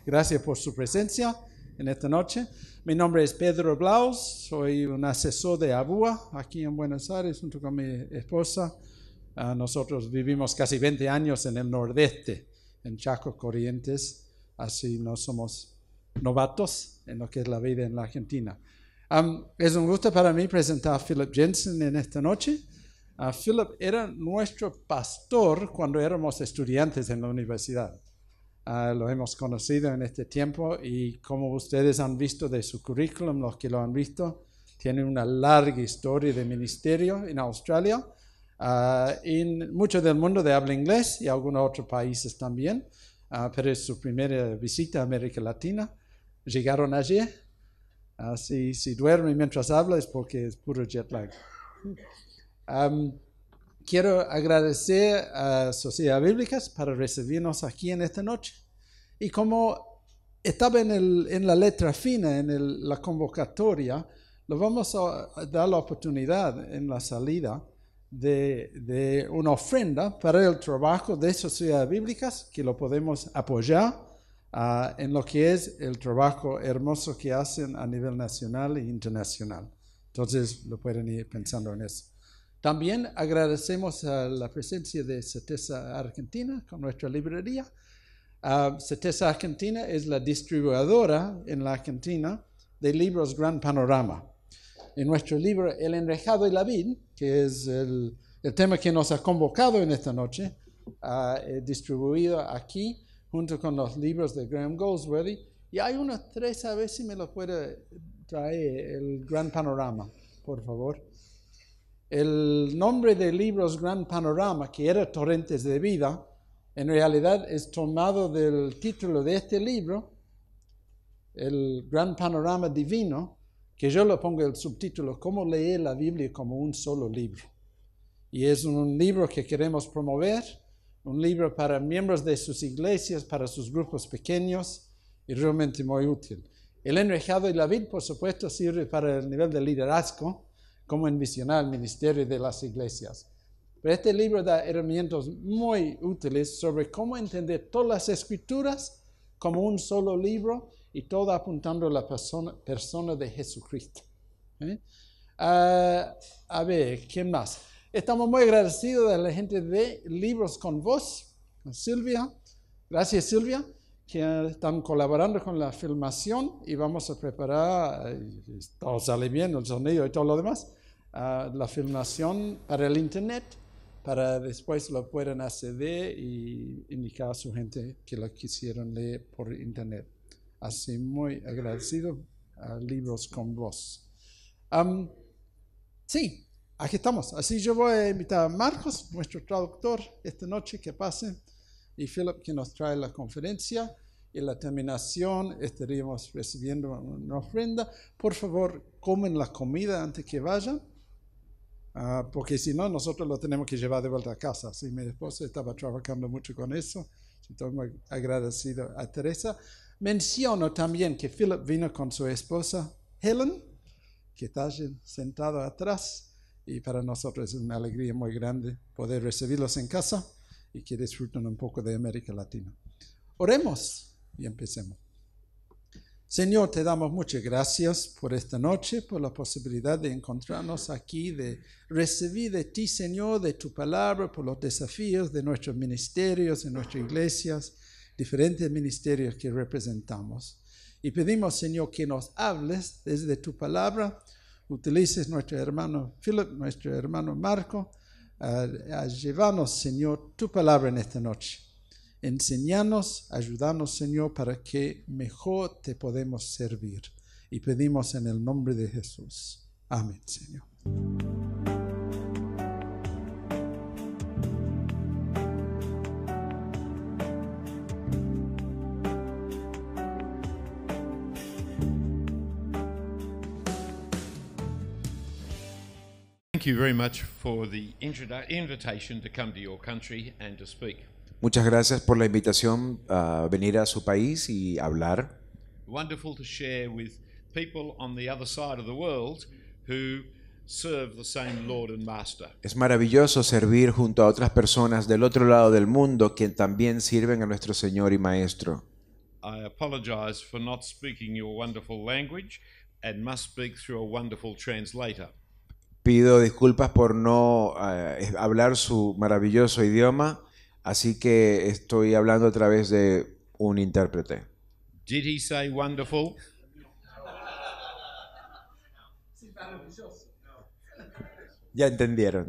Gracias por su presencia en esta noche. Mi nombre es Pedro Blaus, soy un asesor de ABUA aquí en Buenos Aires junto con mi esposa. Nosotros vivimos casi 20 años en el nordeste, en Chaco, Corrientes, así no somos novatos en lo que es la vida en la Argentina. Es un gusto para mí presentar a Philip Jensen en esta noche. Philip era nuestro pastor cuando éramos estudiantes en la universidad. Lo hemos conocido en este tiempo y como ustedes han visto de su currículum, los que lo han visto, tiene una larga historia de ministerio en Australia, en mucho del mundo de habla inglés y algunos otros países también, pero es su primera visita a América Latina. Llegaron ayer, si duerme mientras habla es porque es puro jet lag. Quiero agradecer a Sociedad Bíblicas para recibirnos aquí en esta noche. Y como estaba en la letra fina, en la convocatoria, lo vamos a dar la oportunidad en la salida de una ofrenda para el trabajo de Sociedad Bíblicas, que lo podemos apoyar en lo que es el trabajo hermoso que hacen a nivel nacional e internacional. Entonces, lo pueden ir pensando en eso. También agradecemos a la presencia de Cetesa Argentina con nuestra librería. Cetesa Argentina es la distribuidora en la Argentina de libros Gran Panorama. En nuestro libro El enrejado y la vid, que es el tema que nos ha convocado en esta noche, distribuido aquí junto con los libros de Graham Goldsworthy. Y hay unos 3, a ver si me lo puede traer, el Gran Panorama, por favor. El nombre del libro es Gran Panorama, que era Torrentes de Vida, en realidad es tomado del título de este libro, el Gran Panorama Divino, que yo le pongo el subtítulo, Cómo leer la Biblia como un solo libro. Y es un libro que queremos promover, un libro para miembros de sus iglesias, para sus grupos pequeños, y realmente muy útil. El enrejado y la vid, por supuesto, sirve para el nivel de liderazgo, cómo envisionar el ministerio de las iglesias. Pero este libro da herramientas muy útiles sobre cómo entender todas las escrituras como un solo libro y todo apuntando a la persona de Jesucristo. A ver, ¿quién más? Estamos muy agradecidos a la gente de Libros con Voz, Silvia. Gracias, Silvia, que están colaborando con la filmación y vamos a preparar, todo sale bien, el sonido y todo lo demás, la filmación para el internet, para después lo puedan acceder y indicar a su gente que lo quisieron leer por internet. Así muy agradecido a Libros con Voz. Sí, aquí estamos. Así yo voy a invitar a Marcos, nuestro traductor, esta noche que pase, y Philip, que nos trae la conferencia. Y en la terminación estaríamos recibiendo una ofrenda. Por favor, comen la comida antes que vayan, porque si no, nosotros lo tenemos que llevar de vuelta a casa. Sí, mi esposa estaba trabajando mucho con eso. Estoy muy agradecido a Teresa. Menciono también que Philip vino con su esposa Helen, que está sentado atrás. Y para nosotros es una alegría muy grande poder recibirlos en casa y que disfruten un poco de América Latina. Oremos y empecemos. Señor, te damos muchas gracias por esta noche, por la posibilidad de encontrarnos aquí, de recibir de ti, Señor, de tu palabra, por los desafíos de nuestros ministerios, de nuestras iglesias, diferentes ministerios que representamos. Y pedimos, Señor, que nos hables desde tu palabra, utilices nuestro hermano Philip, nuestro hermano Marco, a llevarnos, Señor, tu palabra en esta noche. Enséñanos, ayúdanos, Señor, para que mejor te podemos servir. Y pedimos en el nombre de Jesús. Amén, Señor. Thank you very much for the invitation to come to your country and to speak. Muchas gracias por la invitación a venir a su país y hablar. Wonderful to share with people on the other side of the world who serve the same Lord and Master. Es maravilloso servir junto a otras personas del otro lado del mundo que también sirven a nuestro Señor y Maestro. I apologize for not speaking your wonderful language and must speak through a wonderful translator. Pido disculpas por no hablar su maravilloso idioma, así que estoy hablando a través de un intérprete. Did he say wonderful? Ya entendieron.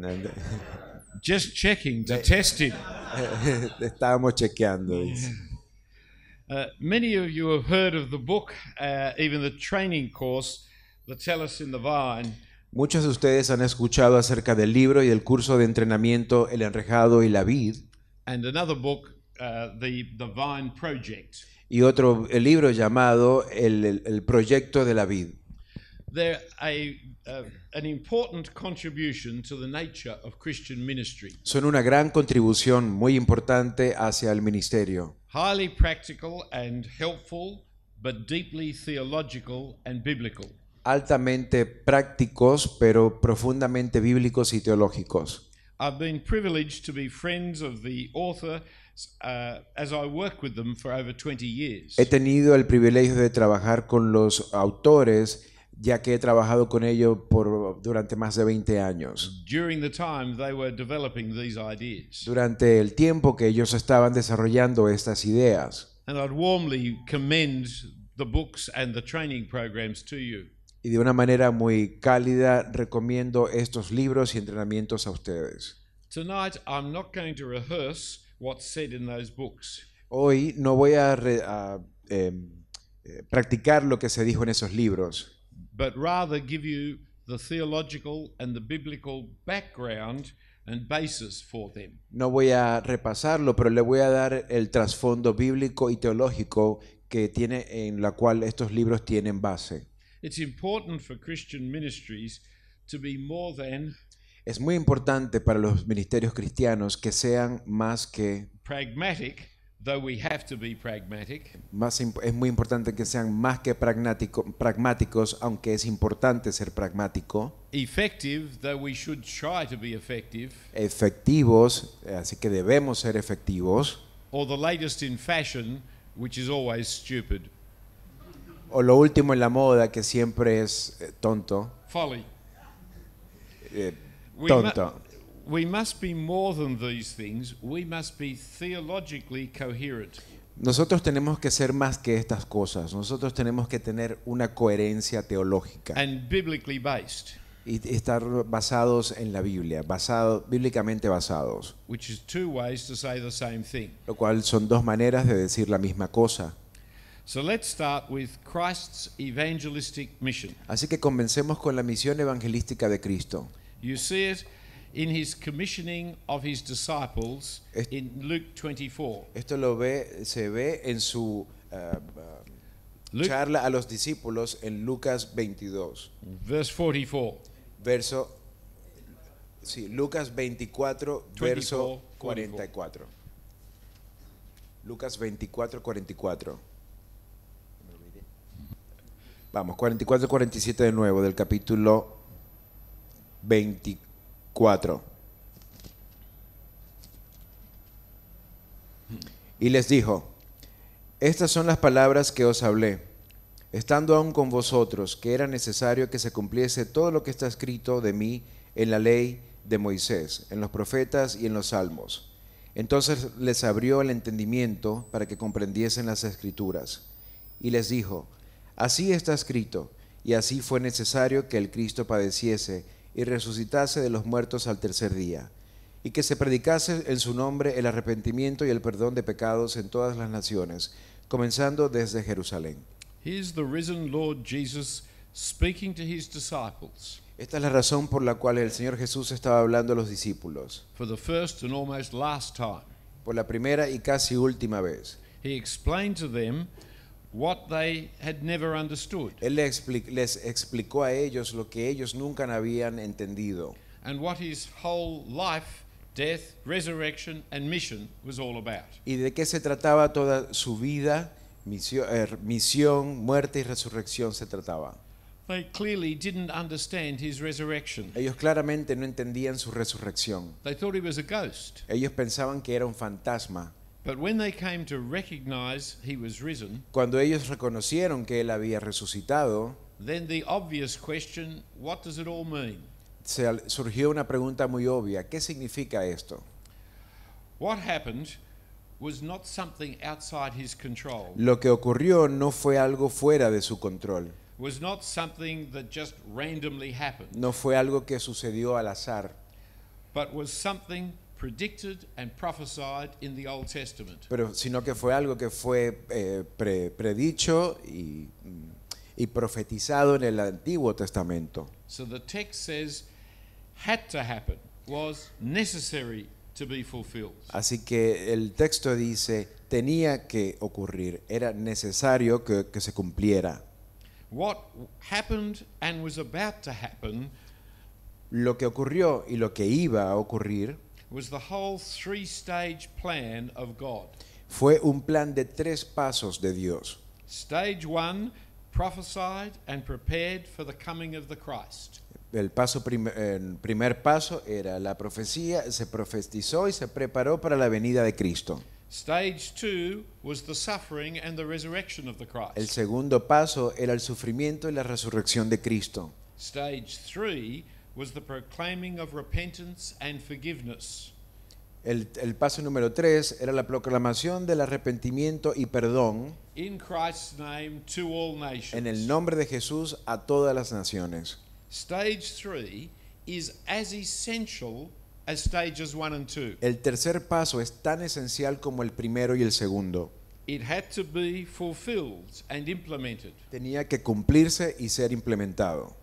Just checking to test him. Estábamos chequeando. Dice. Many of you have heard of the book, even the training course, The Tellus in the Vine. Muchos de ustedes han escuchado acerca del libro y el curso de entrenamiento El enrejado y la vid. And another book, the Vine Project. Y otro el libro llamado el proyecto de la vid. They're an important contribution to the nature of Christian ministry. Son una gran contribución muy importante hacia el ministerio. Highly practical and helpful, but deeply theological and biblical. Altamente prácticos, pero profundamente bíblicos y teológicos. I've been privileged to be friends of the author as I work with them for over 20 years. He tenido el privilegio de trabajar con los autores, ya que he trabajado con ellos durante más de 20 años. During the time they were developing these ideas. Durante el tiempo que ellos estaban desarrollando estas ideas. And I'd warmly commend the books and the training programs to you. Y de una manera muy cálida recomiendo estos libros y entrenamientos a ustedes. Tonight I'm not going to rehearse what's said in those books. Hoy no voy a practicar lo que se dijo en esos libros, but rather give you the theological and the biblical background and basis for them. No voy a repasarlo, pero le voy a dar el trasfondo bíblico y teológico que tiene, en la cual estos libros tienen base. It's important for Christian ministries to be more than Es muy importante para los ministerios cristianos que sean más que pragmatic, though we have to be pragmatic. Es muy importante que sean más que pragmáticos, aunque es importante ser pragmático. Effective, though we should try to be effective. Efectivos, así que debemos ser efectivos. Or the latest in fashion, which is always stupid. O lo último en la moda, que siempre es tonto. Folly. Tonto. We must be more than these things. We must be theologically coherent. Nosotros tenemos que ser más que estas cosas. Nosotros tenemos que tener una coherencia teológica. And biblically based. Y estar basados en la Biblia, bíblicamente basados. Which is two ways to say the same thing. Lo cual son dos maneras de decir la misma cosa. So let's start with Christ's evangelistic mission. Así que comencemos con la misión evangelística de Cristo. You see it in his commissioning of his disciples in Luke 24. Esto se ve en su charla a los discípulos en Lucas 22. Verse 44. Lucas 24, verso 44. Lucas 24, 44. Vamos, 44, 47 de nuevo, del capítulo 24. Y les dijo: estas son las palabras que os hablé, estando aún con vosotros, que era necesario que se cumpliese todo lo que está escrito de mí en la ley de Moisés, en los profetas y en los salmos. Entonces les abrió el entendimiento para que comprendiesen las escrituras. Y les dijo: así está escrito, y así fue necesario que el Cristo padeciese y resucitase de los muertos al tercer día, y que se predicase en su nombre el arrepentimiento y el perdón de pecados en todas las naciones, comenzando desde Jerusalén. Here's the risen Lord Jesus speaking to his disciples. Esta es la razón por la cual el Señor Jesús estaba hablando a los discípulos. For the first and almost last time. Por la primera y casi última vez. He explained to them what they had never understood. Él les explicó a ellos lo que ellos nunca habían entendido. And what his whole life, death, resurrection and mission was all about. Y de qué se trataba toda su vida, misión, muerte y resurrección se trataba. They clearly didn't understand his resurrection. Ellos claramente no entendían su resurrección. They thought he was a ghost. Ellos pensaban que era un fantasma. But when they came to recognize he was risen, Cuando ellos reconocieron que él había resucitado, then the obvious question, what does it all mean? surgió una pregunta muy obvia. ¿Qué significa esto? What happened was not something outside his control, Lo que ocurrió no fue algo fuera de su control. was not something that just randomly happened, No fue algo que sucedió al azar, but was something predicted and prophesied in the Old Testament. sino que fue algo que fue predicho y profetizado en el Antiguo Testamento. So the text says, had to happen, was necessary to be fulfilled. Así que el texto dice, tenía que ocurrir, era necesario que se cumpliera. What happened and was about to happen Lo que ocurrió y lo que iba a ocurrir was the whole three-stage plan of God. fue un plan de 3 pasos de Dios. Stage one, prophesied and prepared for the coming of the Christ. El primer paso era la profecía, se profetizó y se preparó para la venida de Cristo. Stage two was the suffering and the resurrection of the El Christ. segundo paso era el sufrimiento y la resurrección de Cristo. Stage three was the proclaiming of repentance and forgiveness. El paso número 3 era la proclamación del arrepentimiento y perdón In Christ's name to all nations. en el nombre de Jesús a todas las naciones. Stage three is as essential as stages 1 and 2. El tercer paso es tan esencial como el primero y el segundo. It had to be fulfilled and implemented. Tenía que cumplirse y ser implementado.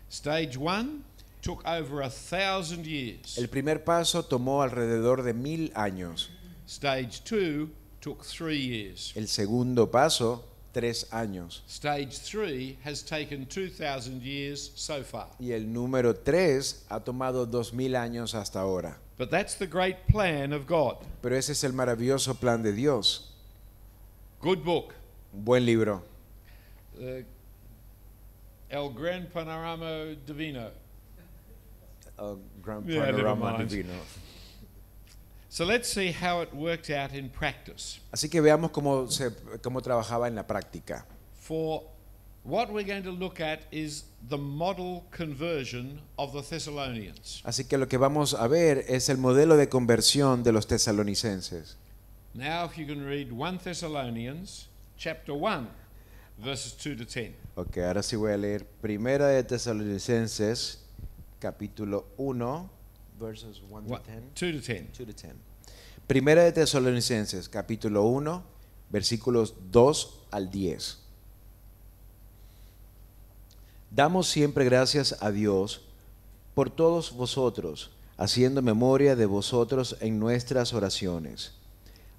Stage 1 took over 1,000 years. El primer paso tomó alrededor de 1000 años. Stage 2 took 3 years. El segundo paso, 3 años. Stage 3 has taken 2,000 years so far. Y el número 3 ha tomado 2000 años hasta ahora. But that's the great plan of God. Pero ese es el maravilloso plan de Dios. Good book. Un buen libro. El Gran Panorama Divino. Gran Yeah, never Panorama mind. Divino. So let's see how it worked out in practice. Así que veamos cómo trabajaba en la práctica. For what we're going to look at is the model conversion of the Thessalonians. Así que lo que vamos a ver es el modelo de conversión de los tesalonicenses. Now if you can read 1 Thessalonians chapter 1 verses 2 to 10. Ok, ahora sí voy a leer Primera de Tesalonicenses, capítulo 1, versos 1 to 10. 2 to 10. 2 to 10. Primera de Tesalonicenses, capítulo 1, versículos 2 al 10. Damos siempre gracias a Dios por todos vosotros, haciendo memoria de vosotros en nuestras oraciones,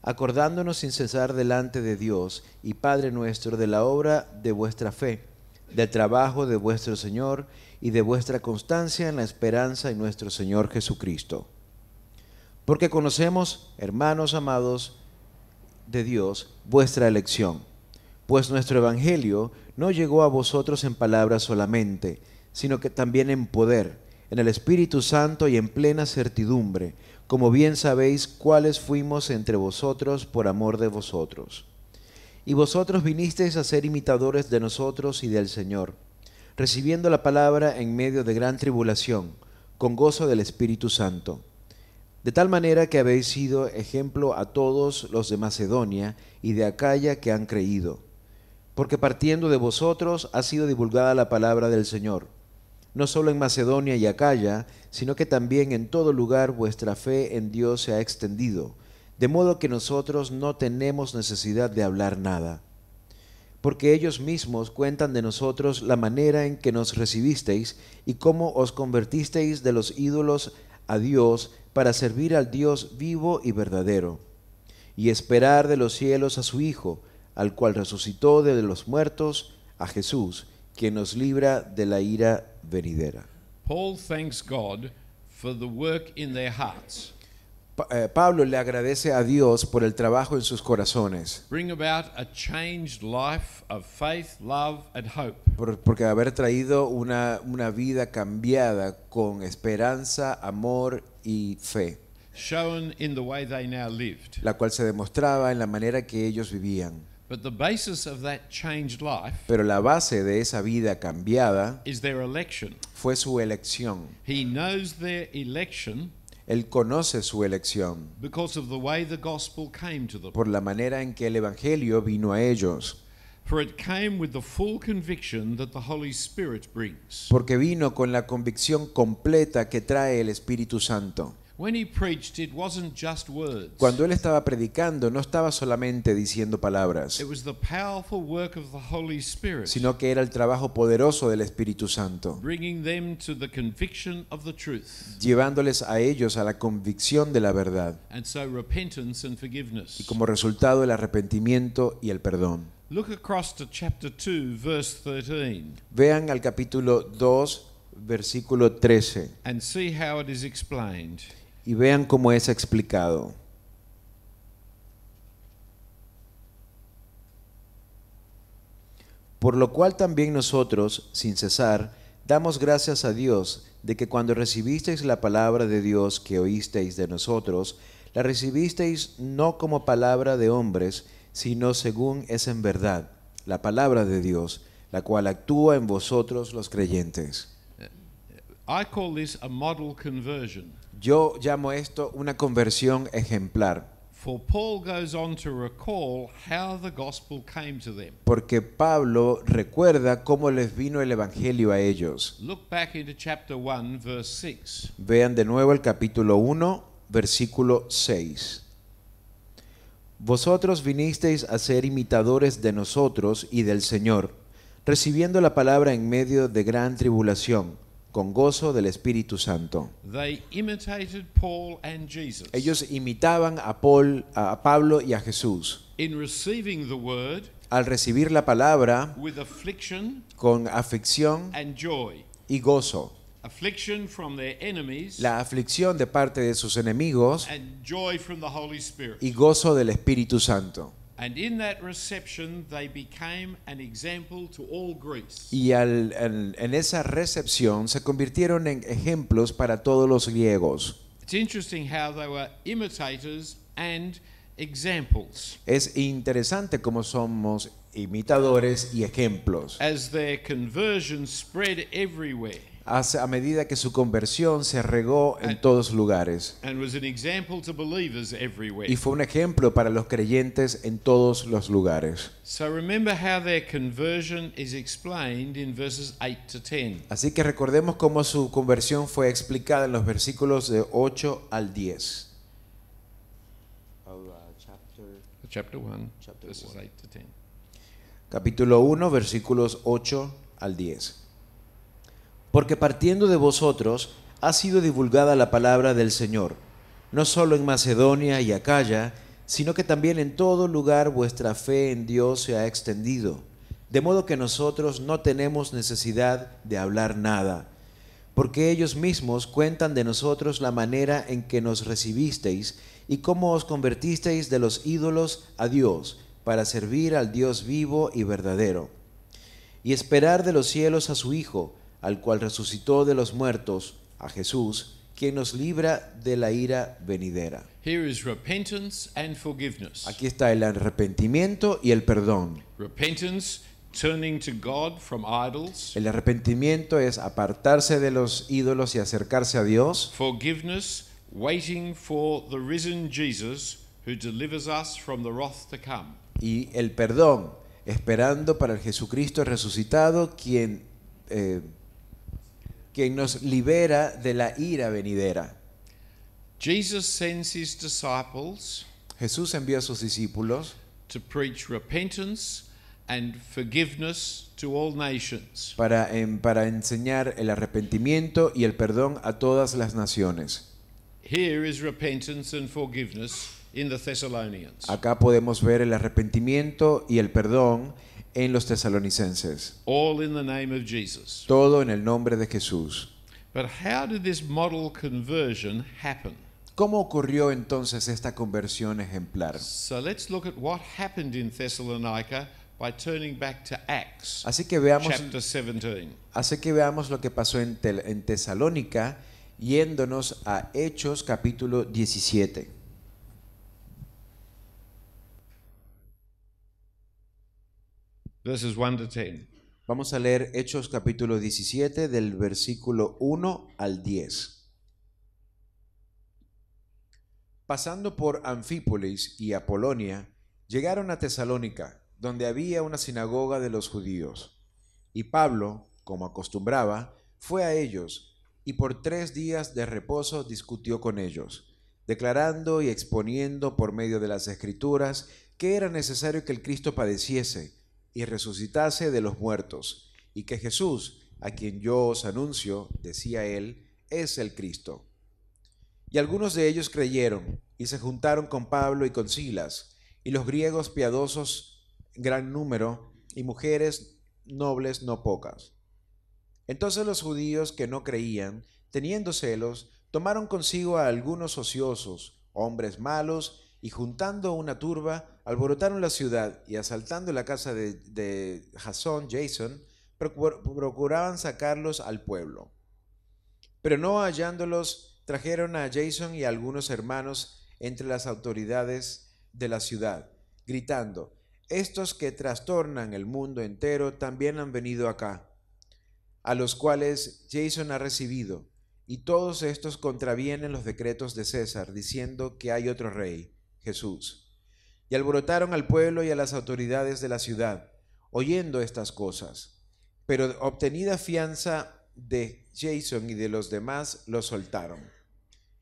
acordándonos sin cesar delante de Dios y Padre nuestro de la obra de vuestra fe, del trabajo de vuestro Señor y de vuestra constancia en la esperanza en nuestro Señor Jesucristo. Porque conocemos, hermanos amados de Dios, vuestra elección, pues nuestro evangelio no llegó a vosotros en palabras solamente, sino que también en poder, en el Espíritu Santo y en plena certidumbre, como bien sabéis cuáles fuimos entre vosotros por amor de vosotros. Y vosotros vinisteis a ser imitadores de nosotros y del Señor, recibiendo la palabra en medio de gran tribulación, con gozo del Espíritu Santo. De tal manera que habéis sido ejemplo a todos los de Macedonia y de Acaya que han creído. Porque partiendo de vosotros ha sido divulgada la palabra del Señor, no solo en Macedonia y Acaya, sino que también en todo lugar vuestra fe en Dios se ha extendido, de modo que nosotros no tenemos necesidad de hablar nada. Porque ellos mismos cuentan de nosotros la manera en que nos recibisteis y cómo os convertisteis de los ídolos a Dios para servir al Dios vivo y verdadero, y esperar de los cielos a su Hijo, al cual resucitó de los muertos, a Jesús, quien nos libra de la ira venidera. Paul thanks God for the work in their hearts. Pablo le agradece a Dios por el trabajo en sus corazones, Bring about a changed life of faith, love and hope. porque haber traído una vida cambiada con esperanza, amor y fe. shown in the way they now lived. la cual se demostraba en la manera que ellos vivían. But the basis of that changed life Pero la base de esa vida cambiada is their election. fue su elección. He knows their election Él conoce su elección because of the way the gospel came to them. por la manera en que el Evangelio vino a ellos, For it came with the full conviction that the Holy Spirit brings. porque vino con la convicción completa que trae el Espíritu Santo. When he preached, it wasn't just words. Cuando él estaba predicando, no estaba solamente diciendo palabras, It was the powerful work of the Holy Spirit, sino que era el trabajo poderoso del Espíritu Santo, bringing them to the conviction of the truth, llevándoles a ellos a la convicción de la verdad, and so repentance and y forgiveness. como resultado el arrepentimiento y el perdón. Look across to chapter 2, verse 13, Vean al capítulo 2, versículo 13, and see how it is explained. y vean cómo es explicado. Por lo cual también nosotros, sin cesar, damos gracias a Dios de que cuando recibisteis la palabra de Dios que oísteis de nosotros, la recibisteis no como palabra de hombres, sino según es en verdad, la palabra de Dios, la cual actúa en vosotros los creyentes. I call this a model conversion. Yo llamo esto una conversión ejemplar, For Paul goes on to recall how the gospel came to them. porque Pablo recuerda cómo les vino el Evangelio a ellos. Look back into chapter 1, verse 6. Vean de nuevo el capítulo 1, versículo 6. Vosotros vinisteis a ser imitadores de nosotros y del Señor, recibiendo la palabra en medio de gran tribulación, con gozo del Espíritu Santo. They imitated Paul and Jesus Ellos imitaban a Pablo y a Jesús. in receiving the word Al recibir la palabra with affliction con aflicción and joy. y gozo. Affliction from their enemies La aflicción de parte de sus enemigos and joy from the Holy Spirit. y gozo del Espíritu Santo. And in that reception, they became an example to all Greece. Y en esa recepción se convirtieron en ejemplos para todos los griegos. It's interesting how they were imitators and examples. Es interesante cómo somos imitadores y ejemplos. As their conversion spread everywhere A medida que su conversión se regó en todos lugares. and was an example to believers everywhere. Y fue un ejemplo para los creyentes en todos los lugares. So remember how their conversion is explained in verses 8 to 10. Así que recordemos cómo su conversión fue explicada en los versículos de 8 al 10. Chapter 1, Chapter verses 1. 8 to 10. Capítulo 1, versículos 8 al 10. Porque partiendo de vosotros ha sido divulgada la palabra del Señor, no solo en Macedonia y Acaya, sino que también en todo lugar vuestra fe en Dios se ha extendido, de modo que nosotros no tenemos necesidad de hablar nada, porque ellos mismos cuentan de nosotros la manera en que nos recibisteis y cómo os convertisteis de los ídolos a Dios, para servir al Dios vivo y verdadero, y esperar de los cielos a su Hijo, al cual resucitó de los muertos, a Jesús, quien nos libra de la ira venidera. Here is repentance and forgiveness. Aquí está el arrepentimiento y el perdón. Repentance, turning to God from idols. El arrepentimiento es apartarse de los ídolos y acercarse a Dios. Forgiveness, waiting for the risen Jesus who delivers us from the wrath to come. Y el perdón, esperando para el Jesucristo resucitado, quien nos libera de la ira venidera. Jesus sends his disciples Jesús envió a sus discípulos to preach repentance and forgiveness to all nations. para enseñar el arrepentimiento y el perdón a todas las naciones. Here is repentance and forgiveness in the Thessalonians. Acá podemos ver el arrepentimiento y el perdón en los tesalonicenses. All in the name of Jesus. Todo en el nombre de Jesús. But how did this model conversion happen? ¿Cómo ocurrió entonces esta conversión ejemplar? So let's look at what happened in Thessalonica by turning back to Acts Así que veamos chapter 17. lo que pasó en Tesalónica yéndonos a Hechos capítulo 17. Verses 1 to 10. Vamos a leer Hechos capítulo 17 del versículo 1 al 10. Pasando por Anfípolis y Apolonia, llegaron a Tesalónica, donde había una sinagoga de los judíos. Y Pablo, como acostumbraba, fue a ellos, y por 3 días de reposo discutió con ellos, declarando y exponiendo por medio de las Escrituras que era necesario que el Cristo padeciese y resucitase de los muertos, y que Jesús, a quien yo os anuncio, decía él, es el Cristo. Y algunos de ellos creyeron, y se juntaron con Pablo y con Silas, y los griegos piadosos, gran número, y mujeres nobles no pocas. Entonces los judíos que no creían, teniendo celos, tomaron consigo a algunos ociosos, hombres malos, y juntando una turba, alborotaron la ciudad, y asaltando la casa de Jasón, procuraban sacarlos al pueblo. Pero no hallándolos, trajeron a Jason y a algunos hermanos entre las autoridades de la ciudad, gritando, estos que trastornan el mundo entero también han venido acá, a los cuales Jason ha recibido, y todos estos contravienen los decretos de César, diciendo que hay otro rey, Jesús. Y alborotaron al pueblo y a las autoridades de la ciudad, oyendo estas cosas. Pero obtenida fianza de Jason y de los demás, los soltaron.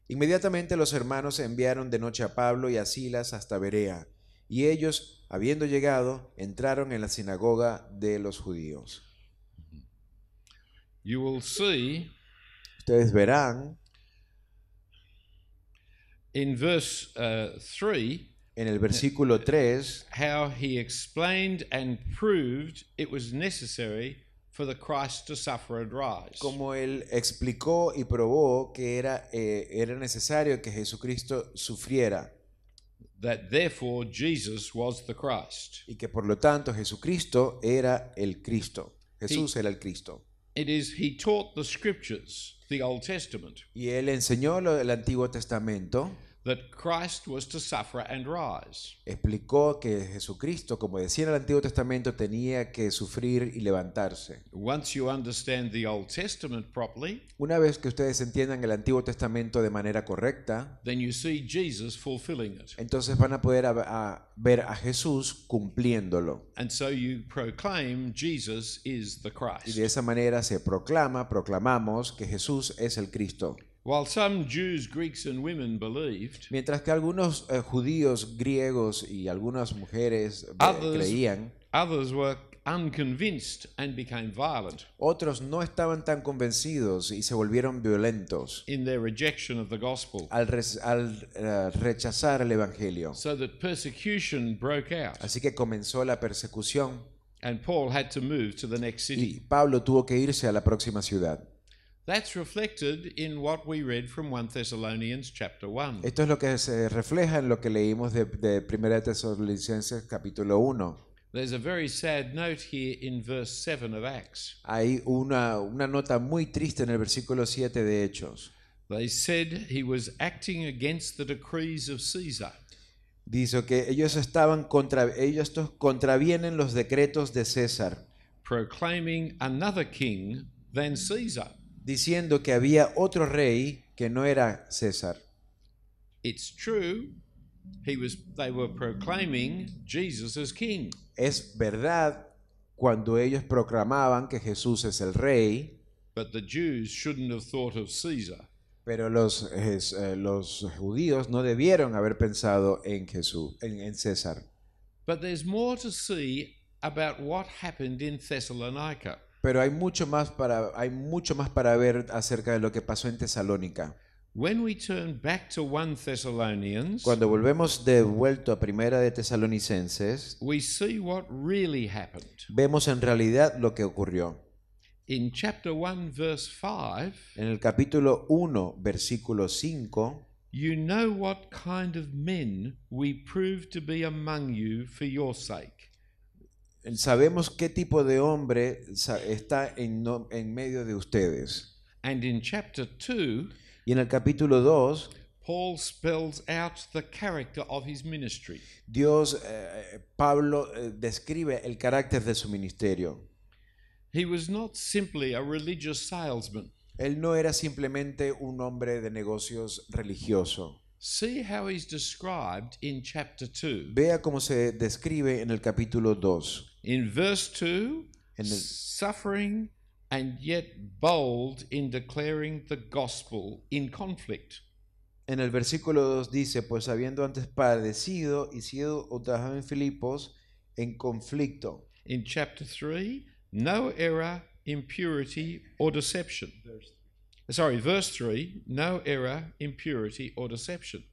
Inmediatamente los hermanos enviaron de noche a Pablo y a Silas hasta Berea, y ellos, habiendo llegado, entraron en la sinagoga de los judíos. You will see Ustedes verán in verse 3 en el versículo 3 how he explained and proved it was necessary for the Christ to suffer and rise. como él explicó y probó que era necesario que Jesucristo sufriera That therefore Jesus was the Christ. y que por lo tanto Jesucristo era el Cristo. Jesús era el Cristo. He taught the scriptures, the Old Testament, Y él enseñó el Antiguo Testamento, that Christ was to suffer and rise. explicó que Jesucristo, como decía en el Antiguo Testamento, tenía que sufrir y levantarse. Once you understand the Old Testament properly, Una vez que ustedes entiendan el Antiguo Testamento de manera correcta, then you see Jesus fulfilling it. entonces van a poder ver a Jesús cumpliéndolo. And so you proclaim Jesus is the Y Christ. de esa manera se proclamamos que Jesús es el Cristo. While some Jews, Greeks, and women believed, Mientras que algunos judíos, griegos y algunas mujeres creían, others were unconvinced and became violent otros no estaban tan convencidos y se volvieron violentos in their rejection of the gospel, al rechazar el Evangelio. so that persecution broke out, Así que comenzó la persecución and Paul had to move to the next y city. Pablo tuvo que irse a la próxima ciudad. That's reflected in what we read from 1 Thessalonians chapter 1. Esto es lo que se refleja en lo que leímos de 1 Tesalonicenses capítulo 1. There's a very sad note here in verse 7 of Acts. Hay una nota muy triste en el versículo 7 de Hechos. They said he was acting against the decrees of Caesar. Dice que ellos contravienen los decretos de César, Proclaiming another king than Caesar. diciendo que había otro rey que no era César. It's true, they were proclaiming Jesus as king. Es verdad cuando ellos proclamaban que Jesús es el rey, But the Jews shouldn't have thought of Caesar. pero los judíos no debieron haber pensado en Jesús, en César. But there's more to see about what happened in Thessalonica. Pero hay mucho más para ver acerca de lo que pasó en Tesalónica. When we turn back to 1 Thessalonians, Cuando volvemos de vuelta a Primera de Tesalonicenses, we see what really happened. vemos en realidad lo que ocurrió. In chapter 1, verse 5, En el capítulo 1, versículo 5, you know what kind of men we proved to be among you for your sake. sabemos qué tipo de hombre está en medio de ustedes. And in chapter 2, Y en el capítulo 2, Paul spells out the character of his ministry. Pablo describe el carácter de su ministerio. He was not simply a religious salesman. Él no era simplemente un hombre de negocios religioso. See how he's described in chapter 2. Vea cómo se describe en el capítulo 2. In verse 2, En el- suffering and yet bold in declaring the gospel in conflict. En el versículo 2 dice, pues habiendo antes padecido y sido ultrajado en Filipos en conflicto. In chapter 3, no error, impurity, or deception. Verse 3, no error, impurity, or deception.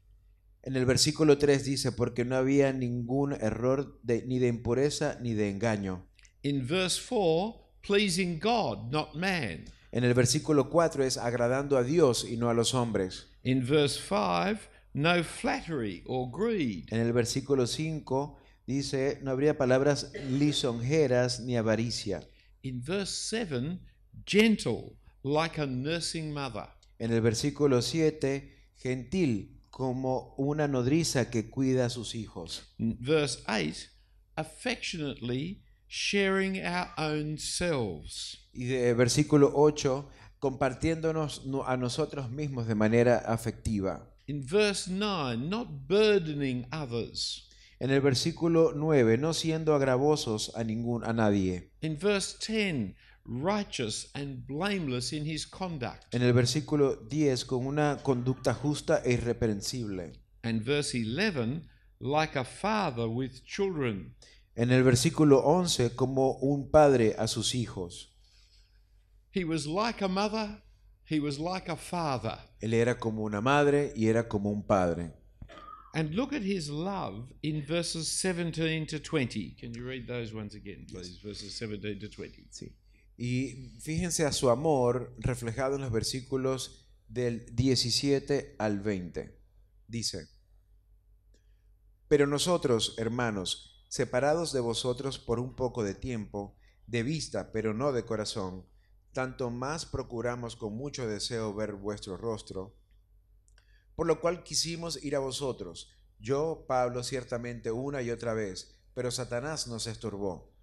En el versículo 3 dice, porque no había ningún error ni de impureza ni de engaño. In verse 4, pleasing God, not man. En el versículo 4 es agradando a Dios y no a los hombres. In verse 5, no flattery or greed. En el versículo 5 dice, no habría palabras lisonjeras ni avaricia. In verse 7, gentle, like a nursing mother. En el versículo 7, gentil como una nodriza que cuida a sus hijos. In verse 8, affectionately sharing our own selves. Y de versículo 8, compartiéndonos a nosotros mismos de manera afectiva. In verse 9, not burdening others. En el versículo 9, no siendo agravosos a nadie. In verse 10, righteous and blameless in his conduct. En el versículo 10, con una conducta justa e irreprensible. And verse 11, like a father with children. En el versículo 11, como un padre a sus hijos. He was like a mother, he was like a father. Él era como una madre y era como un padre. And look at his love in verses 17 to 20. Can you read those ones again, please? Verses 17 to 20. Sí. Y fíjense a su amor reflejado en los versículos del 17 al 20. Dice, pero nosotros, hermanos, separados de vosotros por un poco de tiempo, de vista, pero no de corazón, tanto más procuramos con mucho deseo ver vuestro rostro, por lo cual quisimos ir a vosotros, yo, Pablo, ciertamente una y otra vez, pero Satanás nos estorbó.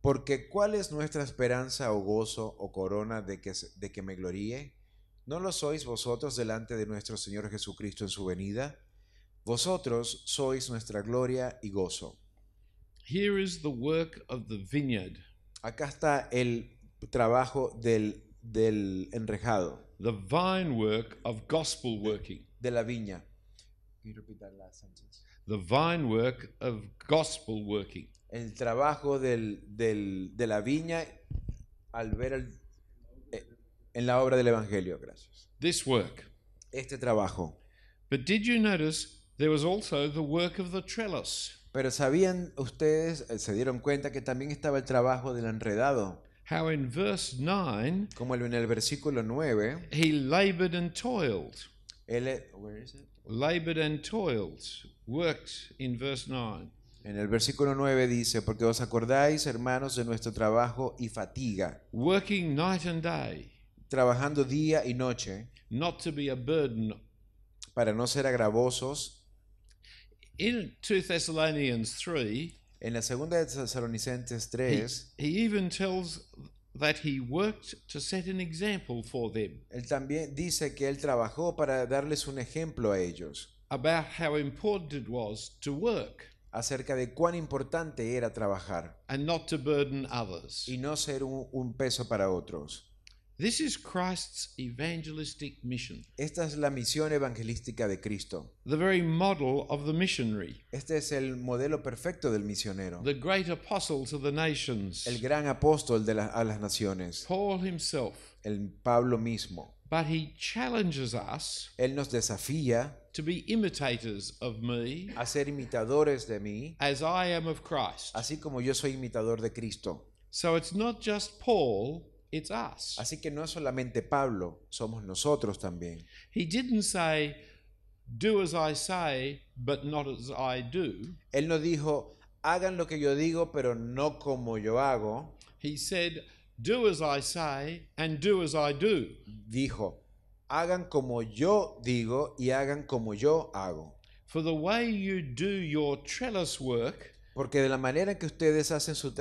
Porque ¿cuál es nuestra esperanza o gozo o corona de que me gloríe? ¿No lo sois vosotros delante de nuestro Señor Jesucristo en su venida? Vosotros sois nuestra gloria y gozo. Here is the work of the vineyard. Acá está el trabajo del enrejado, The vine work of gospel working. de la viña. Can you repeat that last sentence? The vine work of gospel working. El trabajo de la viña al ver en la obra del Evangelio. Gracias. This work. Este trabajo. But did you notice there was also the work of the trellis? Pero ¿sabían ustedes, se dieron cuenta que también estaba el trabajo del enredado? How in verse 9, Como en el versículo 9, he labored and toiled. where is it? Labored and toiled. Worked in verse 9. En el versículo 9 dice, porque os acordáis, hermanos, de nuestro trabajo y fatiga, Working night and day, trabajando día y noche, not to be a burden. para no ser agravosos. In 2 Thessalonians 3, En la segunda de Tesalonicenses 3, he even tells that he worked to set an example for them él también dice que él trabajó para darles un ejemplo a ellos about how important it was to work acerca de cuán importante era trabajar and not to burden others. y no ser un peso para otros. This is Christ's evangelistic mission, Esta es la misión evangelística de Cristo. the very model of the missionary, Este es el modelo perfecto del misionero, the great apostle to the nations, el gran apóstol a las naciones, Paul himself. el Pablo mismo. But he challenges us Él nos desafía to be imitators of me a ser imitadores de mí, as I am of Christ. así como yo soy imitador de Cristo. So it's not just Paul, it's us. Así que no es solamente Pablo, somos nosotros también. He didn't say, do as I say, but not as I do. Él no dijo, hagan lo que yo digo, pero no como yo hago. He said, do as I say and do as I do. Dijo, hagan como yo digo y hagan como yo hago. For the way you do your trellis work Porque de la manera en que ustedes hacen su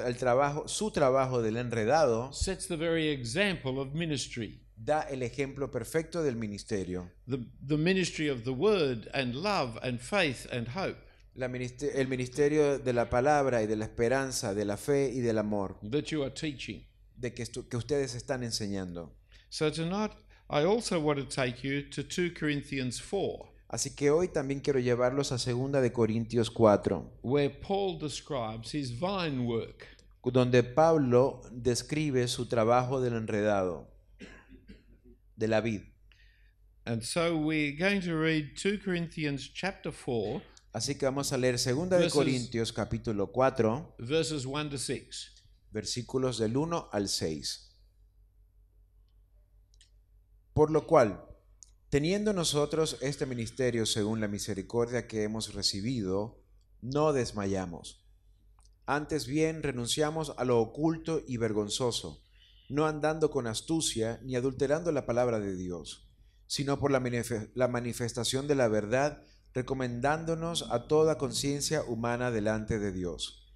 trabajo del enredado, sets the very example of ministry. da el ejemplo perfecto del ministerio. The ministry of the word and love and faith and hope El ministerio de la palabra y de la esperanza, de la fe y del amor, that you are teaching. que ustedes están enseñando. So tonight, I also want to take you to 2 Corinthians 4, Así que hoy también quiero llevarlos a 2 de Corintios 4, where Paul describes his vine work. donde Pablo describe su trabajo del enredado, de la vid. And so we're going to read 2 Corinthians chapter 4, Así que vamos a leer 2 de Corintios capítulo 4, verses 1 to 6. versículos del 1 al 6. Por lo cual, teniendo nosotros este ministerio según la misericordia que hemos recibido, no desmayamos. Antes bien renunciamos a lo oculto y vergonzoso, no andando con astucia ni adulterando la palabra de Dios, sino por la manifestación de la verdad, recomendándonos a toda conciencia humana delante de Dios.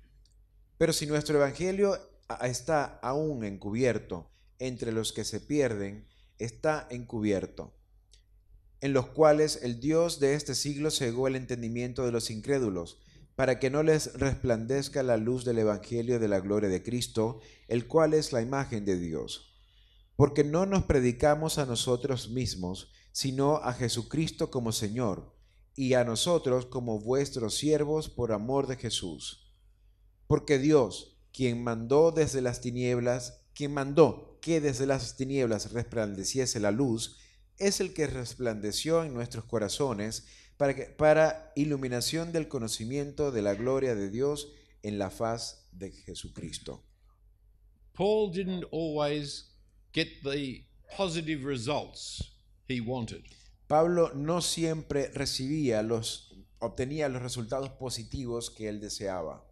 Pero si nuestro evangelio está aún encubierto entre los que se pierden, está encubierto, en los cuales el Dios de este siglo cegó el entendimiento de los incrédulos, para que no les resplandezca la luz del evangelio de la gloria de Cristo, el cual es la imagen de Dios. Porque no nos predicamos a nosotros mismos, sino a Jesucristo como Señor, y a nosotros como vuestros siervos por amor de Jesús. Porque Dios, quien mandó que desde las tinieblas resplandeciese la luz, es el que resplandeció en nuestros corazones para iluminación del conocimiento de la gloria de Dios en la faz de Jesucristo. Paul didn't always get the positive results he wanted. Pablo no siempre obtenía los resultados positivos que él deseaba.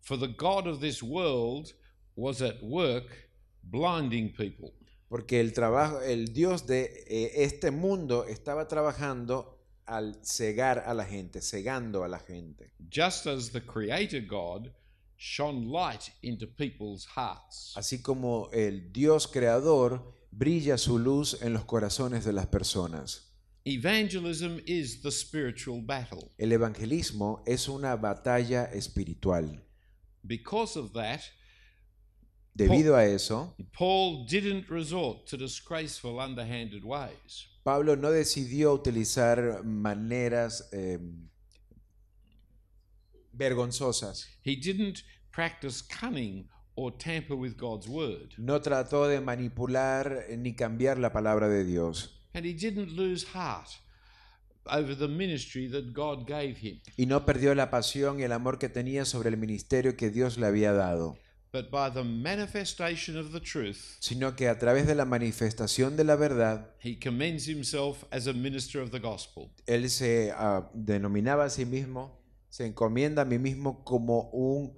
For the God of this world was at work blinding people. Porque el Dios de este mundo estaba trabajando al cegar a la gente, cegando a la gente. Just as the Creator God shone light into people's hearts. Así como el Dios creador brilla su luz en los corazones de las personas. Evangelism is the spiritual battle. El evangelismo es una batalla espiritual. Because of that, Debido a eso, Paul didn't resort to disgraceful, underhanded ways. Pablo no decidió utilizar maneras vergonzosas. He didn't practice cunning or tamper with God's word. No trató de manipular ni cambiar la palabra de Dios. And he didn't lose heart over the ministry that God gave him. Y no perdió la pasión y el amor que tenía sobre el ministerio que Dios le había dado. But by the manifestation of the truth, Sino que a través de la manifestación de la verdad, he commends himself as a minister of the gospel. él se denominaba a sí mismo, se encomienda a mí mismo como un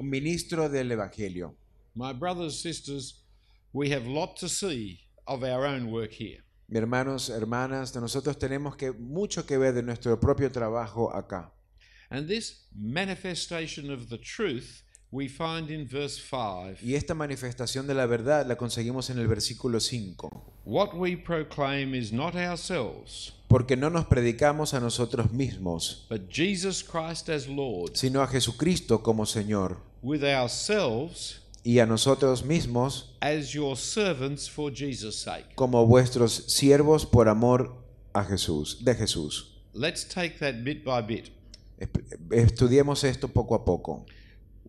ministro del evangelio. My brothers, sisters, we have a lot to see of our own work here. Mis hermanos, hermanas, nosotros tenemos mucho que ver de nuestro propio trabajo acá. And this manifestation of the truth we find in verse 5. Y esta manifestación de la verdad la conseguimos en el versículo 5. What we proclaim is not ourselves, Porque no nos predicamos a nosotros mismos, but Jesus Christ as Lord, sino a Jesucristo como Señor, with ourselves y a nosotros mismos as your servants for Jesus' sake. como vuestros siervos por amor de Jesús. Let's take that bit by bit. Estudiemos esto poco a poco.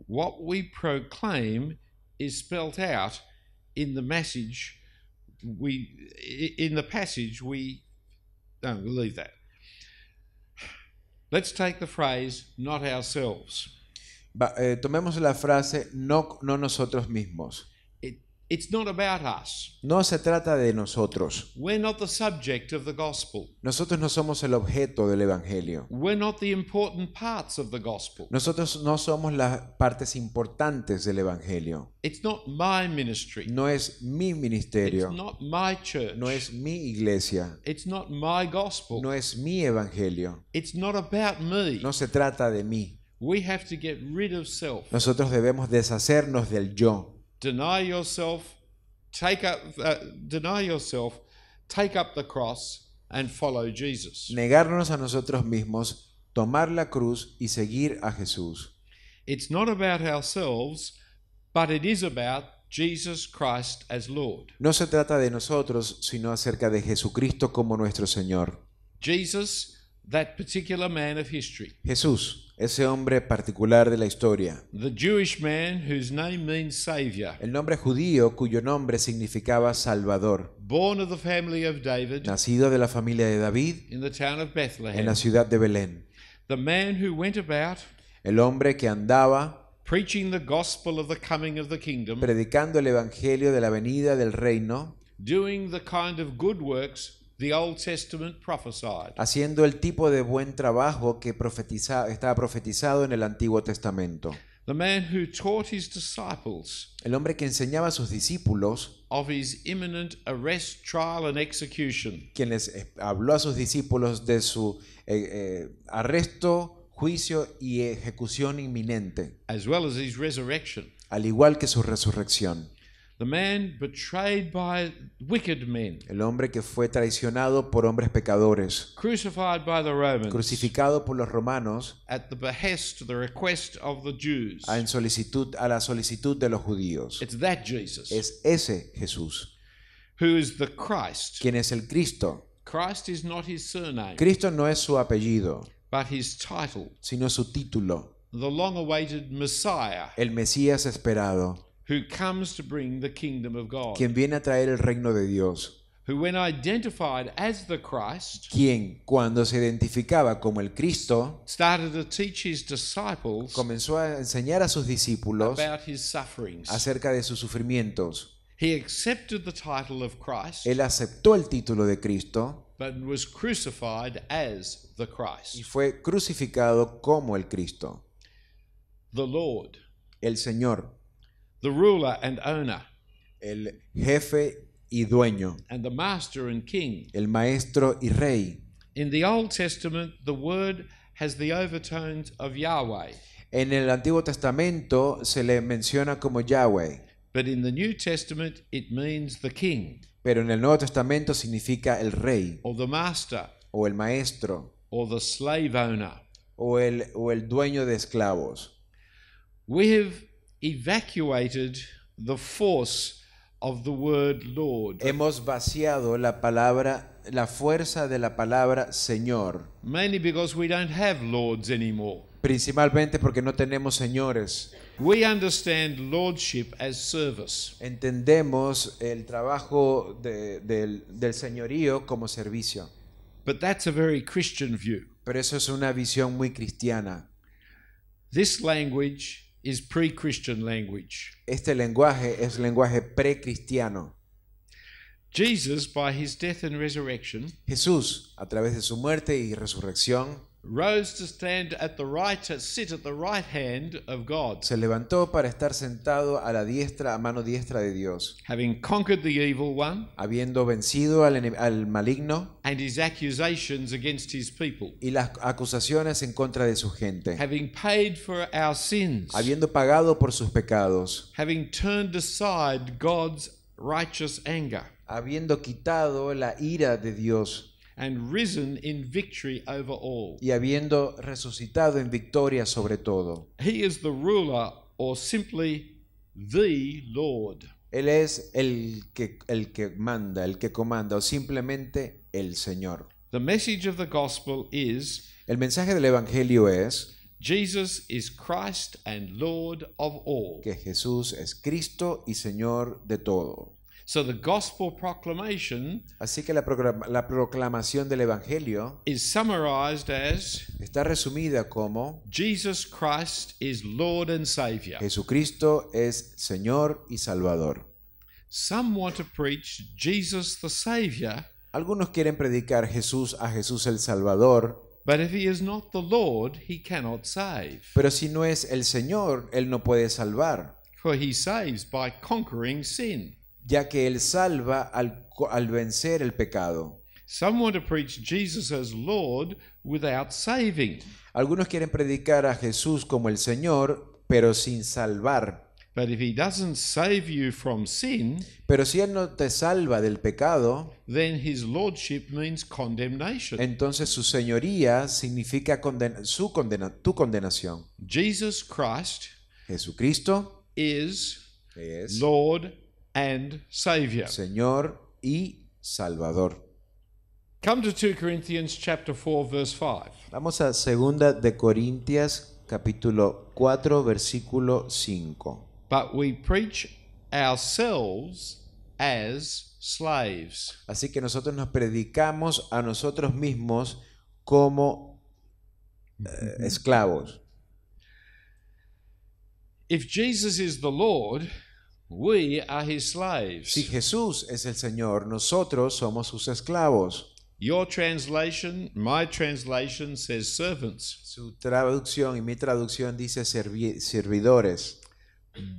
What we proclaim is spelt out in the passage. We'll leave that. Let's take the phrase "not ourselves." Tomemos la frase no nosotros mismos. It's not about us. No se trata de nosotros. We're not the subject of the gospel. Nosotros no somos el objeto del Evangelio. We're not the important parts of the gospel. Nosotros no somos las partes importantes del Evangelio. It's not my ministry. No es mi It's ministerio. not my church. No es mi iglesia. It's not my gospel. No es mi Evangelio. It's not about me. No se trata de mí. We have to get rid of self. Nosotros debemos deshacernos del yo. Deny yourself, take up the cross and follow Jesus. Negarnos a nosotros mismos, tomar la cruz y seguir a Jesús. It's not about ourselves, but it is about Jesus Christ as Lord. No se trata de nosotros, sino acerca de Jesucristo como nuestro Señor. Jesus, that particular man of history. Jesús, ese hombre particular de la historia. The Jewish man whose name means Savior. El nombre judío cuyo nombre significaba Salvador. Born of the family of David Nacido de la familia de David in the town of en Bethlehem. la ciudad de Belén. The man who went about El hombre que andaba preaching the gospel of the coming of the kingdom, predicando el evangelio de la venida del reino, doing the kind of good works the Old Testament prophesied. haciendo el tipo de buen trabajo que estaba profetizado en el Antiguo Testamento. The man who taught his disciples El hombre que enseñaba a sus discípulos, of his imminent arrest, trial, and execution. quien les habló a sus discípulos de su arresto, juicio y ejecución inminente, As well as his resurrection. al igual que su resurrección. The man betrayed by wicked men, El hombre que fue traicionado por hombres pecadores, crucified by the Romans, crucificado por los romanos at the behest, the request of the Jews. a la solicitud de los judíos. It's that Jesus, Es ese Jesús, who is the Christ. quien es el Cristo. Christ is not his surname, Cristo no es su apellido, but his title, sino su título, the long-awaited Messiah, el Mesías esperado, who comes to bring the kingdom of God, quien viene a traer el reino de Dios, who when identified as the Christ, quien cuando se identificaba como el Cristo, started to teach his disciples comenzó a enseñar a sus discípulos about his sufferings. acerca de sus sufrimientos. He accepted the title of Christ, Él aceptó el título de Cristo but was crucified as the y Christ, fue crucificado como el Cristo, the Lord, el Señor, the ruler and owner, el jefe y dueño, and the master and king. el maestro y rey. In the Old Testament, the word has the overtones of Yahweh, En el Antiguo Testamento se le menciona como Yahweh, but in the New Testament, it means the king, pero en el Nuevo Testamento significa el rey or the master, o el maestro or the slave owner. o el dueño de esclavos. We have evacuated the force of the word Lord, Hemos vaciado la fuerza de la palabra Señor, mainly because we don't have lords anymore. principalmente porque no tenemos señores. We understand lordship as service. Entendemos el trabajo del señorío como servicio, But that's a very Christian view. pero eso es una visión muy cristiana. This language is pre-Christian language. Este lenguaje es lenguaje precristiano. Jesus, by his death and resurrection, Jesús, a través de su muerte y resurrección, rose to sit at the right hand of God, se levantó para estar sentado a mano diestra de Dios, having conquered the evil one habiendo vencido al maligno and his accusations against his people, y las acusaciones en contra de su gente, having paid for our sins, habiendo pagado por sus pecados, having turned aside God's righteous anger, habiendo quitado la ira de Dios and risen in victory over all. y habiendo resucitado en victoria sobre todo. He is the ruler, or simply the Lord. Él es el que manda, el que comanda, o simplemente el Señor. The message of the gospel is El mensaje del Evangelio es Jesus is Christ and Lord of all. que Jesús es Cristo y Señor de todo. So the gospel proclamation Así que la proclamación del Evangelio is summarized as está resumida como Jesus Christ is Lord and Savior. Jesucristo es Señor y Salvador. Some want to preach Jesus the Savior, Algunos quieren predicar a Jesús el Salvador, but if he is not the Lord, he cannot save. pero si no es el Señor, Él no puede salvar, For he saves by conquering sin. ya que Él salva al vencer el pecado. Some want to preach Jesus as Lord without saving. Algunos quieren predicar a Jesús como el Señor, pero sin salvar. But if he doesn't save you from sin, Pero si Él no te salva del pecado, then his lordship means condemnation. entonces su señoría significa tu condenación. Jesus Christ Jesucristo is es Lord and Savior. Señor y Salvador. Come to 2 Corinthians chapter 4 verse 5. Vamos a 2 de Corintias capítulo 4 versículo 5. But we preach ourselves as slaves. Así que nosotros nos predicamos a nosotros mismos como esclavos. If Jesus is the Lord, we are his slaves. Si Jesús es el Señor, nosotros somos sus esclavos. Your translation, my translation says servants, Su traducción y mi traducción dice servidores,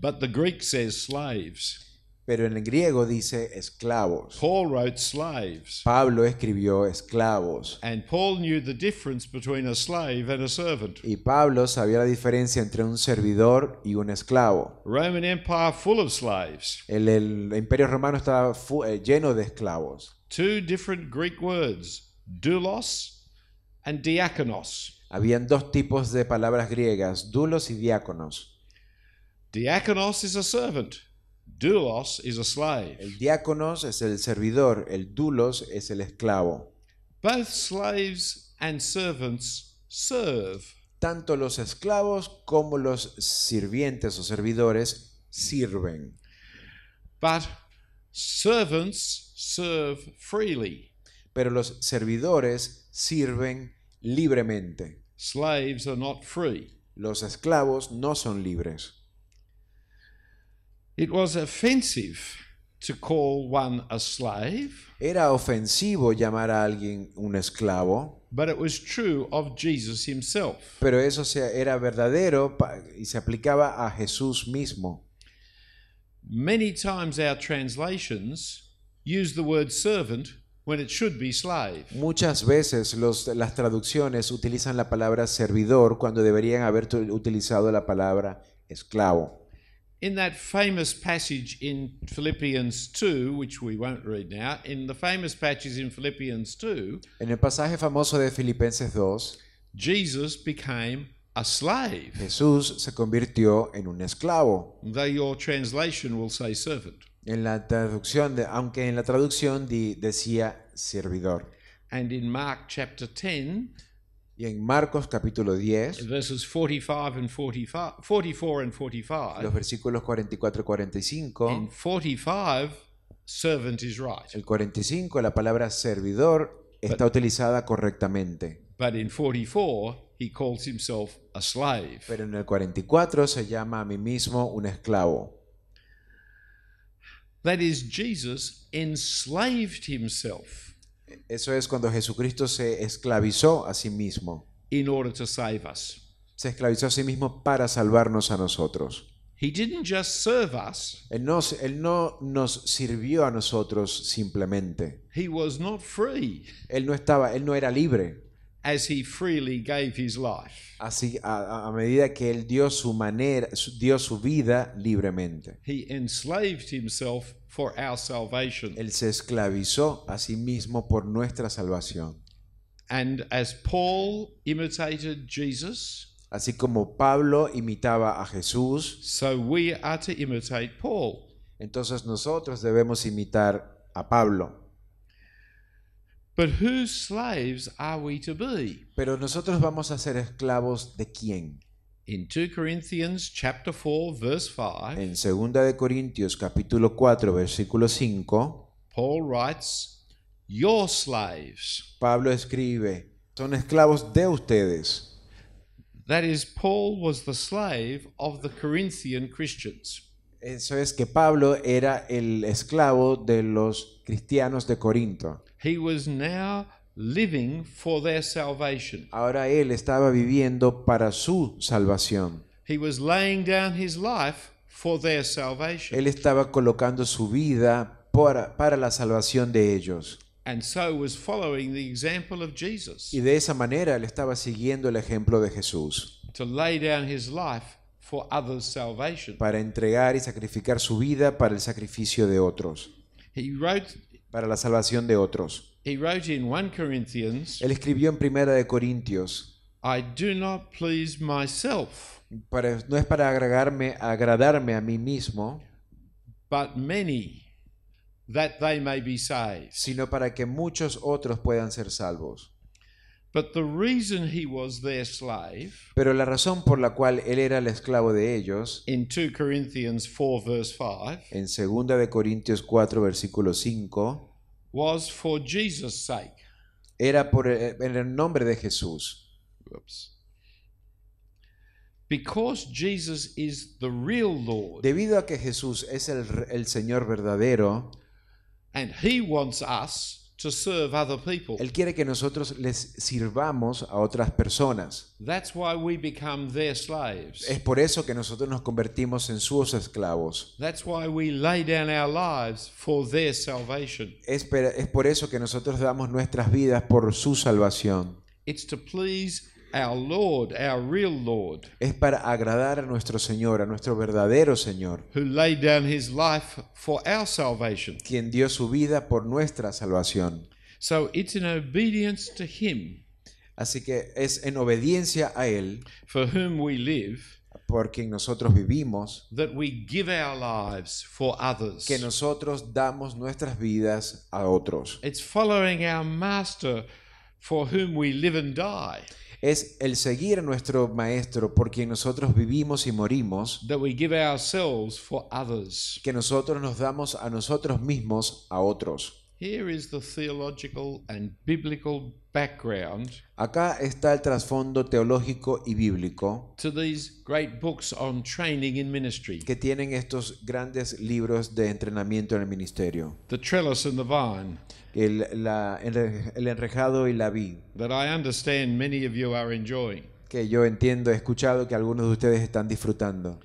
but the Greek says slaves. pero en el griego dice esclavos. Paul wrote slaves, Pablo escribió esclavos and Paul knew the difference between a slave and a servant. y Pablo sabía la diferencia entre un servidor y un esclavo. Roman Empire full of slaves. El imperio romano estaba lleno de esclavos. Two different Greek words, doulos and diakonos. Habían dos tipos de palabras griegas, doulos y diáconos. Diakonos is a servant. Doulos is a slave. El diáconos es el servidor, el doulos es el esclavo. Both slaves and servants serve. Tanto los esclavos como los sirvientes o servidores sirven. But servants serve freely. Pero los servidores sirven libremente. Slaves are not free. Los esclavos no son libres. It was offensive to call one a slave, Era ofensivo llamar a alguien un esclavo, but it was true of Jesus himself. pero eso era verdadero y se aplicaba a Jesús mismo. Many times our translations use the word servant when it should be slave. Muchas veces las traducciones utilizan la palabra servidor cuando deberían haber utilizado la palabra esclavo. In that famous passage in Philippians 2, which we won't read now, in the famous passage in Philippians 2, En el pasaje famoso de Filipenses 2, Jesus became a slave, Jesús se convirtió en un esclavo. though your translation will say servant. En la traducción, aunque en la traducción decía servidor. And in Mark chapter 10, Y en Marcos capítulo 10, verses 44 and 45, los versículos 44 y 45, in 45, servant is right. el 45, la palabra servidor está utilizada correctamente. But in 44, he calls himself a slave. Pero en el 44 se llama a mí mismo un esclavo. That is, Jesus enslaved himself Eso es cuando Jesucristo se esclavizó a sí mismo. in order to save us. Se esclavizó a sí mismo para salvarnos a nosotros. He didn't just serve us, Él no nos sirvió a nosotros simplemente. he was not free Él no era libre. as he freely gave his life. Así, a medida que Él dio dio su vida libremente. He enslaved himself for our salvation. Él se esclavizó a sí mismo por nuestra salvación. And as Paul imitated Jesus, Así como Pablo imitaba a Jesús, so we are to imitate Paul. entonces nosotros debemos imitar a Pablo. But whose slaves are we to be? Pero nosotros vamos a ser esclavos ¿de quién? In 2 Corinthians chapter 4 verse 5, En 2 de Corintios capítulo 4 versículo 5, Paul writes, "Your slaves." Pablo escribe, son esclavos de ustedes. That is, Paul was the slave of the Corinthian Christians. Eso es que Pablo era el esclavo de los cristianos de Corinto. He was now living for their salvation. Ahora él estaba viviendo para su salvación. He was laying down his life for their salvation. Él estaba colocando su vida para la salvación de ellos. And so was following the example of Jesus Y de esa manera él estaba siguiendo el ejemplo de Jesús, to lay down his life for others' salvation. para entregar y sacrificar su vida para el sacrificio de otros, He wrote para la salvación de otros. in 1 Corinthians, Él escribió en Primera de Corintios, I do not please myself, no es para agradarme a mí mismo, but many, that they may be saved. sino para que muchos otros puedan ser salvos. But the reason he was their slave, Pero la razón por la cual él era el esclavo de ellos, in 2 Corinthians 4 verse 5, en 2 de Corintios 4, versículo 5, was for Jesus' sake. era en el nombre de Jesús. Whoops. Because Jesus is the real Lord, Debido a que Jesús es el Señor verdadero, and he wants us to serve other people. Él quiere que nosotros les sirvamos a otras personas. That's why we become their slaves. Es por eso que nosotros nos convertimos en sus esclavos. That's why we lay down our lives for their salvation. Es por eso que nosotros damos nuestras vidas por su salvación. It's to please our Lord, our real Lord, Es para agradar a nuestro Señor, a nuestro verdadero Señor, who laid down his life for our salvation. quien dio su vida por nuestra salvación. So it's in obedience to him, Así que es en obediencia a Él, for whom we live, por quien nosotros vivimos, that we give our lives for others. que nosotros damos nuestras vidas a otros. It's following our master for whom we live and die, Es el seguir a nuestro Maestro por quien nosotros vivimos y morimos, that we give ourselves for others. que nosotros nos damos a nosotros mismos a otros. Here is the theological and biblical background Acá está el trasfondo teológico y bíblico to these great books on training in ministry, que tienen estos grandes libros de entrenamiento en el ministerio. The Trellis and the Vine, El enrejado y la vid, that I understand many of you are enjoying. que yo entiendo, he escuchado que algunos de ustedes están disfrutando.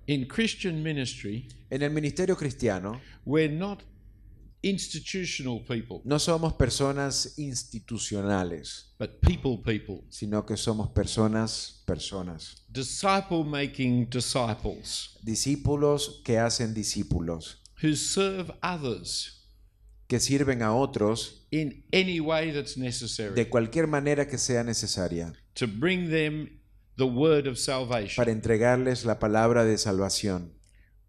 In Christian ministry, En el ministerio cristiano we're not institutional people, no somos personas institucionales, but people, sino que somos personas, disciple-making disciples discípulos que hacen discípulos, who serve others que sirven a otros in any way that's necessary de cualquier manera que sea necesaria to bring them the word of salvation. para entregarles la palabra de salvación.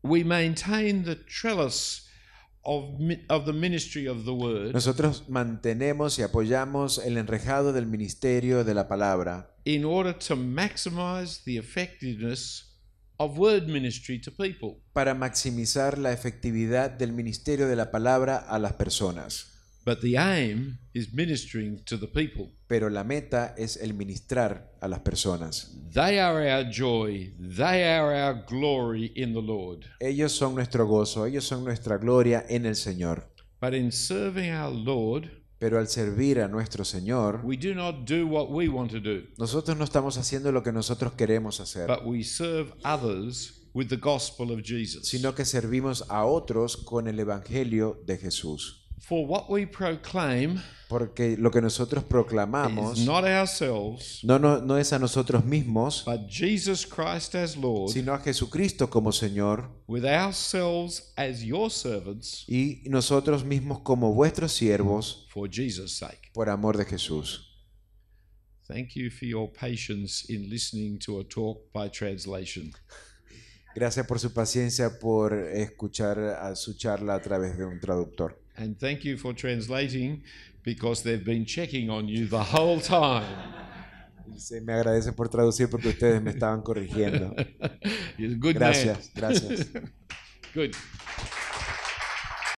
We maintain the trellis of the ministry of the word Nosotros mantenemos y apoyamos el enrejado del ministerio de la palabra in order to maximize the effectiveness of word ministry to people. para maximizar la efectividad del ministerio de la palabra a las personas. But the aim is ministering to the people. Pero la meta es el ministrar a las personas. They are our joy, they are our glory in the Lord. Ellos son nuestro gozo, ellos son nuestra gloria en el Señor. But in serving our Lord, Pero al servir a nuestro Señor, we do not do what we want to do, nosotros no estamos haciendo lo que nosotros queremos hacer, but we serve others with the gospel of Jesus. sino que servimos a otros con el Evangelio de Jesús. For what we proclaim Porque lo que nosotros proclamamos is not ourselves, no es a nosotros mismos, but Jesus Christ as Lord, sino a Jesucristo como Señor with ourselves as your servants, y nosotros mismos como vuestros siervos for Jesus' sake. por amor de Jesús. Thank you for your patience in listening to a talk by translation. Gracias por su paciencia por escuchar a su charla a través de un traductor. And thank you for translating because they've been checking on you the whole time. Se me agradece por traducir porque ustedes me estaban corrigiendo. You're a good Gracias, man. gracias. Good.